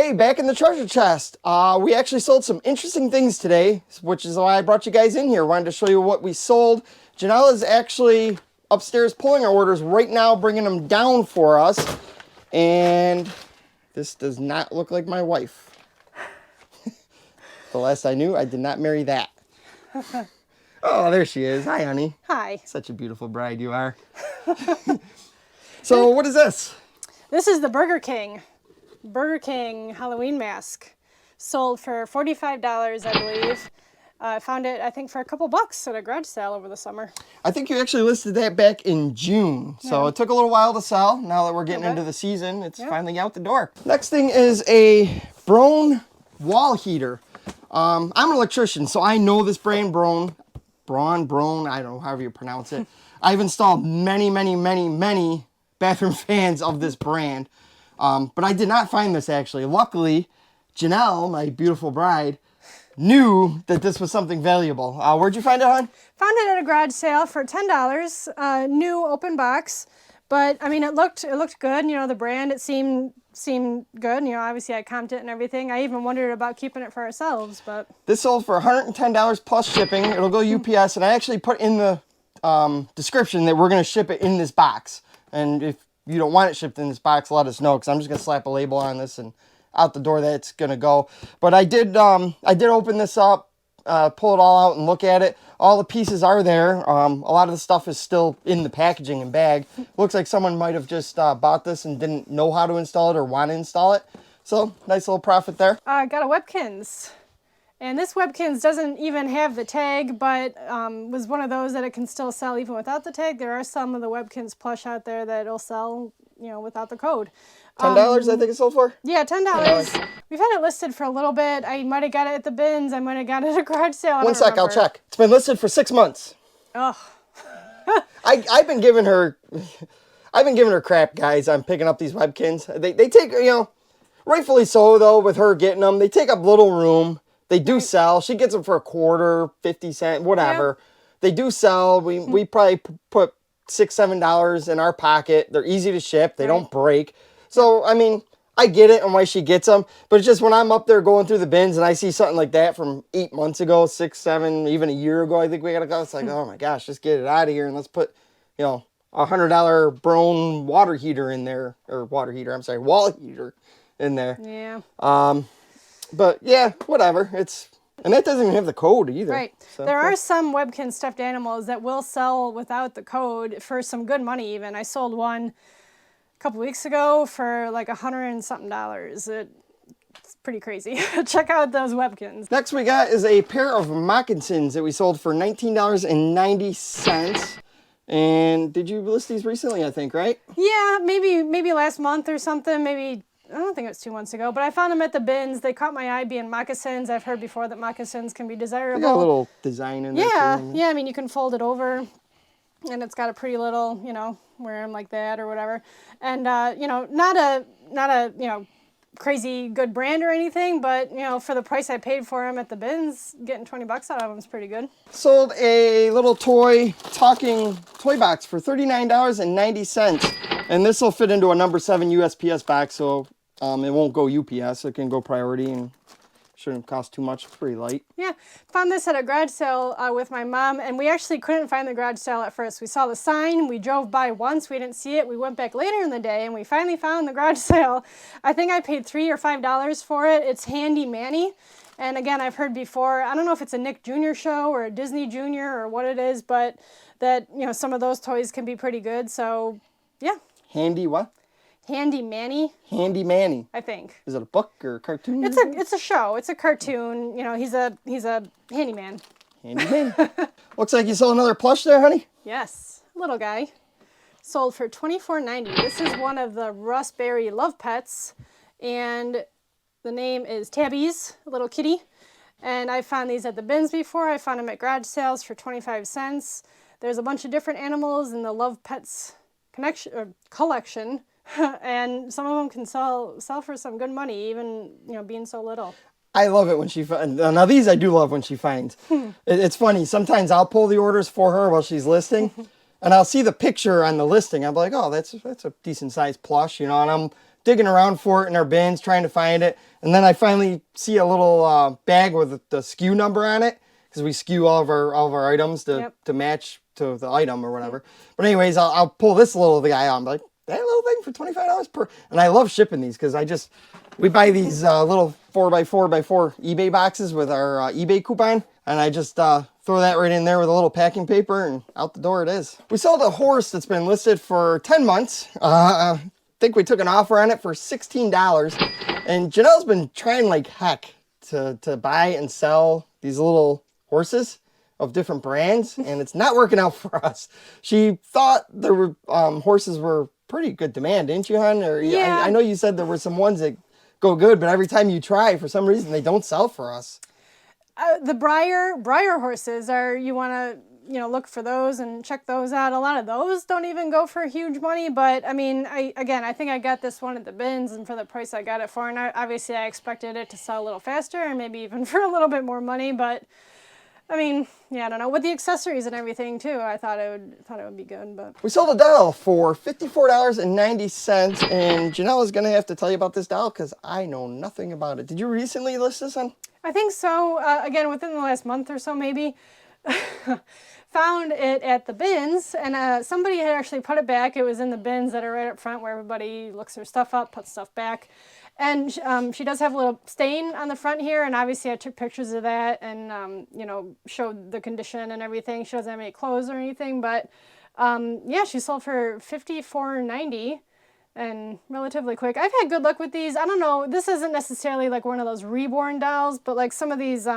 Okay, back in the treasure chest. We actually sold some interesting things today, which is why I brought you guys in here. Wanted to show you what we sold. Janelle is actually upstairs pulling our orders right now, bringing them down for us. And this does not look like my wife. The last I knew, I did not marry that. Oh, there she is. Hi, honey. Hi. Such a beautiful bride you are. So, what is this? This is the Burger King Halloween mask. Sold for $45, I believe. I found it, I think, for a couple bucks at a garage sale over the summer. I think you actually listed that back in June. So it took a little while to sell. Now that we're getting into the season, it's finally out the door. Next thing is a Brown wall heater. I'm an electrician, so I know this brand, Braun, I don't know, however you pronounce it. I've installed many bathroom fans of this brand. But I did not find this, actually. Luckily, Janelle, my beautiful bride, knew that this was something valuable. Where'd you find it, hon? Found it at a garage sale for $10. New open box. But, I mean, it looked good. You know, the brand, it seemed good. You know, obviously I comped it and everything. I even wondered about keeping it for ourselves, but... This sold for $110 plus shipping. It'll go UPS, and I actually put in the description that we're going to ship it in this box. And if you don't want it shipped in this box, let us know, because I'm just going to slap a label on this and out the door that's going to go. But I did open this up, pull it all out and look at it. All the pieces are there. A lot of the stuff is still in the packaging and bag. Looks like someone might have just bought this and didn't know how to install it or want to install it. So, nice little profit there. I got a Webkinz. And this Webkinz doesn't even have the tag, but was one of those that it can still sell even without the tag. There are some of the Webkinz plush out there that it'll sell, you know, without the code. $10 I think it sold for? Yeah, $10. We've had it listed for a little bit. I might have got it at the bins. I might have got it at a garage sale. One sec, I'll check. It's been listed for 6 months. Ugh. I've been giving her crap, guys. I'm picking up these Webkinz. They take, you know, rightfully so though, with her getting them. They take up little room. They do sell. She gets them for a quarter, 50 cents, whatever. Yeah. They do sell. We probably put $6, $7 in our pocket. They're easy to ship. They don't break. So, I mean, I get it and why she gets them. But it's just when I'm up there going through the bins and I see something like that from 8 months ago, 6, 7, even a year ago, I think we got to go. It's like, oh my gosh, just get it out of here and let's put, you know, a $100 Braun water heater in there. Or wall heater in there. Yeah. But yeah, whatever. And that doesn't even have the code either. Right. So, there are some Webkinz stuffed animals that will sell without the code for some good money even. I sold one a couple weeks ago for like $100 and something. It's pretty crazy. Check out those Webkinz. Next we got is a pair of Moccasins that we sold for $19.90. And did you list these recently, I think, right? Yeah, maybe last month or something, maybe. I don't think it was 2 months ago, but I found them at the bins. They caught my eye being moccasins. I've heard before that moccasins can be desirable. They got a little design in there. Yeah, I mean, you can fold it over, and it's got a pretty little, you know, wear them like that or whatever. And, you know, not a, you know, crazy good brand or anything, but, you know, for the price I paid for them at the bins, getting 20 bucks out of them is pretty good. Sold a little talking toy box for $39.90. And this will fit into a number 7 USPS box, so it won't go UPS. It can go priority and shouldn't cost too much. It's pretty light. Yeah, found this at a garage sale with my mom, and we actually couldn't find the garage sale at first. We saw the sign, we drove by once, we didn't see it. We went back later in the day, and we finally found the garage sale. I think I paid $3 or $5 for it. It's Handy Manny. And again, I've heard before, I don't know if it's a Nick Jr. show or a Disney Jr. or what it is, but that, you know, some of those toys can be pretty good, so yeah. Handy what? Handy Manny. Handy Manny. I think. Is it a book or a cartoon? It's a show. It's a cartoon. You know, he's a handyman. Handyman. Looks like you sold another plush there, honey. Yes, little guy. Sold for $24.90. This is one of the Russ Berry Love Pets, and the name is Tabby's, a little kitty. And I found these at the bins before. I found them at garage sales for 25 cents. There's a bunch of different animals in the Love Pets collection. And some of them can sell for some good money, even, you know, being so little. I love it when she finds. Now these I do love when she finds. It's funny. Sometimes I'll pull the orders for her while she's listing, and I'll see the picture on the listing. I'm like, oh, that's a decent sized plush, you know. And I'm digging around for it in our bins, trying to find it. And then I finally see a little bag with the SKU number on it, because we SKU all of our items to match to the item or whatever. But anyways, I'll pull this little guy out. I'm like, that little thing for $25 per. And I love shipping these because we buy these little 4x4x4 eBay boxes with our eBay coupon. And I just throw that right in there with a little packing paper, and out the door it is. We sold a horse that's been listed for 10 months. I think we took an offer on it for $16. And Janelle's been trying like heck to buy and sell these little horses of different brands, and it's not working out for us. She thought there were horses were pretty good demand, didn't you, hon? Or yeah. I know you said there were some ones that go good, but every time you try, for some reason, they don't sell for us. The Breyer horses are, you want to, look for those and check those out. A lot of those don't even go for huge money, but I mean, I think I got this one at the bins, and for the price I got it for, and obviously I expected it to sell a little faster and maybe even for a little bit more money, but I mean, yeah, I don't know. With the accessories and everything too, I thought it would be good. But we sold a doll for $54.90, and Janelle is gonna have to tell you about this doll because I know nothing about it. Did you recently list this on? I think so. Again, within the last month or so, maybe. Found it at the bins, and somebody had actually put it back. It was in the bins that are right up front where everybody looks their stuff up, puts stuff back. And she does have a little stain on the front here, and obviously I took pictures of that and, showed the condition and everything. She doesn't have any clothes or anything, but yeah, she sold for $54.90 and relatively quick. I've had good luck with these. I don't know, this isn't necessarily like one of those reborn dolls, but like some of these,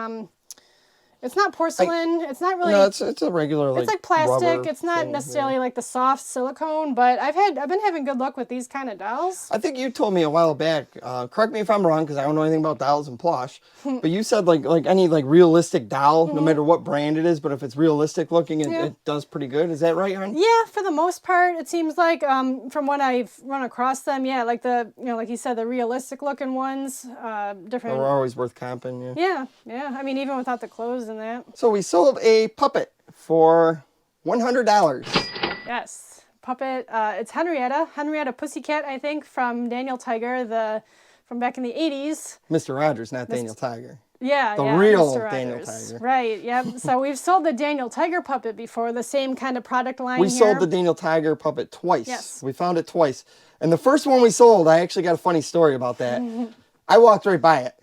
it's not porcelain. It's not really. No, it's a regular It's like plastic. rubber It's not thing, necessarily like the soft silicone, but I've been having good luck with these kind of dolls. I think you told me a while back. Correct me if I'm wrong, because I don't know anything about dolls and plush. But you said like any like realistic doll, no matter what brand it is, but if it's realistic looking, it does pretty good. Is that right, hon? Yeah, for the most part, it seems like from what I've run across them, yeah, like the like you said, the realistic looking ones, different. They're always worth comping. Yeah. I mean, even without the clothes and that. So we sold a puppet for $100. Yes, puppet. It's Henrietta Pussycat, I think, from Daniel Tiger, from back in the 80s. Mr. Rogers, not Daniel Tiger. Yeah, the real Mr. Daniel Rogers. Tiger. Right, yep. So we've sold the Daniel Tiger puppet before, the same kind of product line We here. sold the Daniel Tiger puppet twice. Yes. We found it twice. And the first one we sold, I actually got a funny story about that. I walked right by it.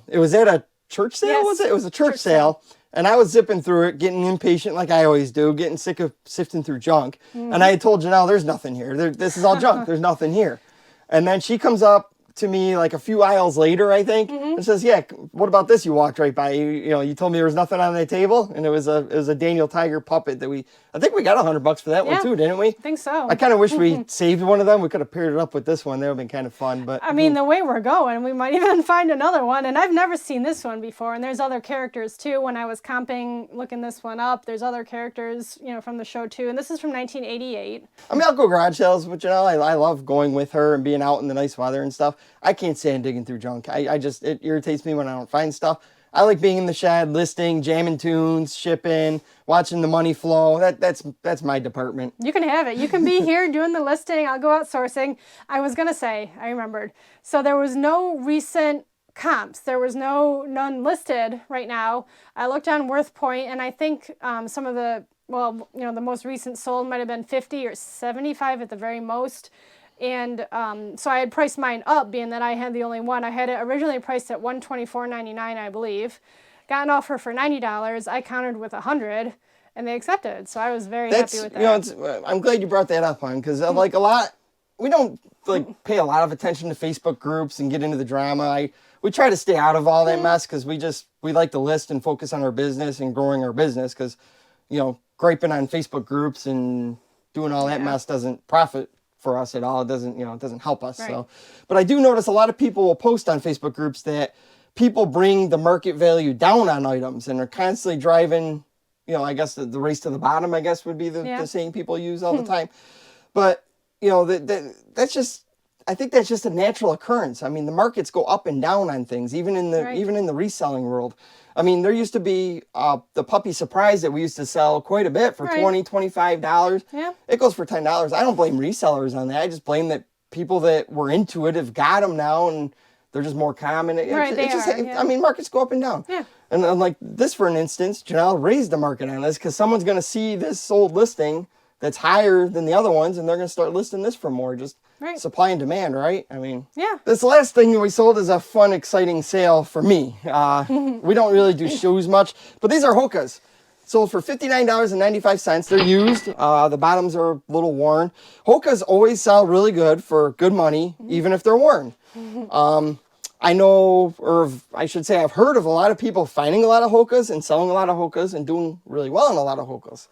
It was at a church sale, Yes. was it? It was a church sale. And I was zipping through it, getting impatient like I always do, getting sick of sifting through junk. And I had told Janelle, there's nothing here. This is all junk. There's nothing here. And then she comes up to me like a few aisles later, I think, and says, yeah, what about this? You walked right by. You told me there was nothing on the table, and it was a Daniel Tiger puppet that I think we got $100 for that one too, didn't we? I think so. I kind of wish we saved one of them. We could have paired it up with this one. That would have been kind of fun. But I mean, the way we're going, we might even find another one. And I've never seen this one before. And there's other characters too. When I was comping, looking this one up, there's other characters, from the show too. And this is from 1988. I mean, I'll go garage sales, but I love going with her and being out in the nice weather and stuff. I can't stand digging through junk. It irritates me when I don't find stuff. I like being in the shed, listing, jamming tunes, shipping, watching the money flow. That's my department. You can have it. You can be here doing the listing. I'll go out sourcing. I was going to say, I remembered. So there was no recent comps. There was none listed right now. I looked on WorthPoint, and I think some of the most recent sold might have been 50 or 75 at the very most. And so I had priced mine up, being that I had the only one. I had it originally priced at $124.99, I believe. Got an offer for $90. I countered with $100, and they accepted. So I was very happy with that. I'm glad you brought that up, hon, because like a lot, we don't like pay a lot of attention to Facebook groups and get into the drama. We try to stay out of all that mess because we like to list and focus on our business and growing our business because, griping on Facebook groups and doing all that mess doesn't profit for us at all. It doesn't help us. Right. So, but I do notice a lot of people will post on Facebook groups that people bring the market value down on items and are constantly driving, I guess the race to the bottom, I guess would be the saying people use all the time. But, that's just, I think that's just a natural occurrence. I mean, the markets go up and down on things, even in the reselling world. I mean, there used to be the puppy surprise that we used to sell quite a bit for $20, $25. Yeah. It goes for $10. I don't blame resellers on that. I just blame that people that were into it have got them now, and they're just more common. I mean, markets go up and down. Yeah. And like this, for an instance, Janelle raised the market on this because someone's going to see this sold listing that's higher than the other ones, and they're going to start listing this for more. Just supply and demand, right? I mean, this last thing we sold is a fun, exciting sale for me. We don't really do shoes much, but these are Hokas. Sold for $59.95. They're used. The bottoms are a little worn. Hokas always sell really good for good money, even if they're worn. I know, or I should say I've heard of a lot of people finding a lot of Hokas and selling a lot of Hokas and doing really well in a lot of Hokas.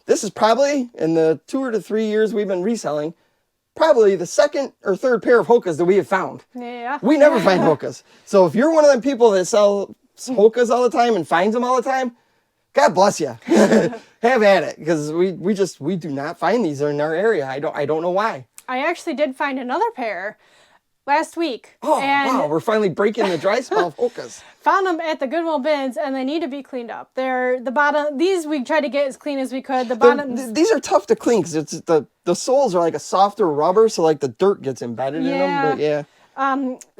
This is probably, in the 2 to 3 years we've been reselling, probably the second or third pair of Hokas that we have found. Yeah. We never find Hokas. So if you're one of them people that sell Hokas all the time and finds them all the time, God bless you. Have at it, because we do not find these in our area. I don't know why. I actually did find another pair last week. Oh, wow, we're finally breaking the dry spell of Hokas. Found them at the Goodwill bins, and they need to be cleaned up. They're the bottom. These we tried to get as clean as we could. The bottoms. These are tough to clean because it's the soles are like a softer rubber, so like the dirt gets embedded in them. But yeah.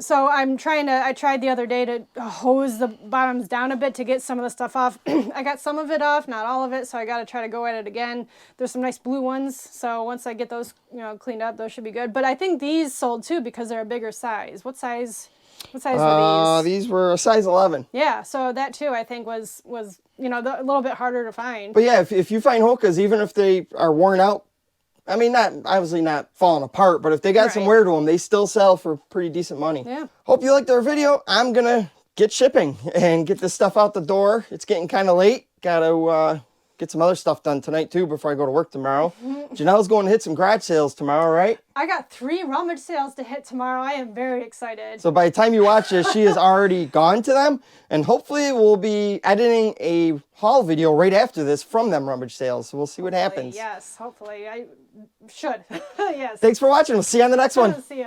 So I tried the other day to hose the bottoms down a bit to get some of the stuff off. I got some of it off, not all of it, so I got to try to go at it again. There's some nice blue ones, so once I get those, cleaned up, those should be good. But I think these sold too because they're a bigger size. What size were these? These were a size 11. Yeah, so that too I think was a little bit harder to find. But yeah, if you find Hokas, even if they are worn out, I mean, obviously not falling apart, but if they got some wear to them, they still sell for pretty decent money. Yeah. Hope you liked our video. I'm going to get shipping and get this stuff out the door. It's getting kind of late. Got to get some other stuff done tonight, too, before I go to work tomorrow. Janelle's going to hit some garage sales tomorrow, right? I got 3 rummage sales to hit tomorrow. I am very excited. So by the time you watch this, she has already gone to them. And hopefully we'll be editing a haul video right after this from them rummage sales. So we'll see what happens. Yes, hopefully. I should. Yes. Thanks for watching. We'll see you on the next one. See ya.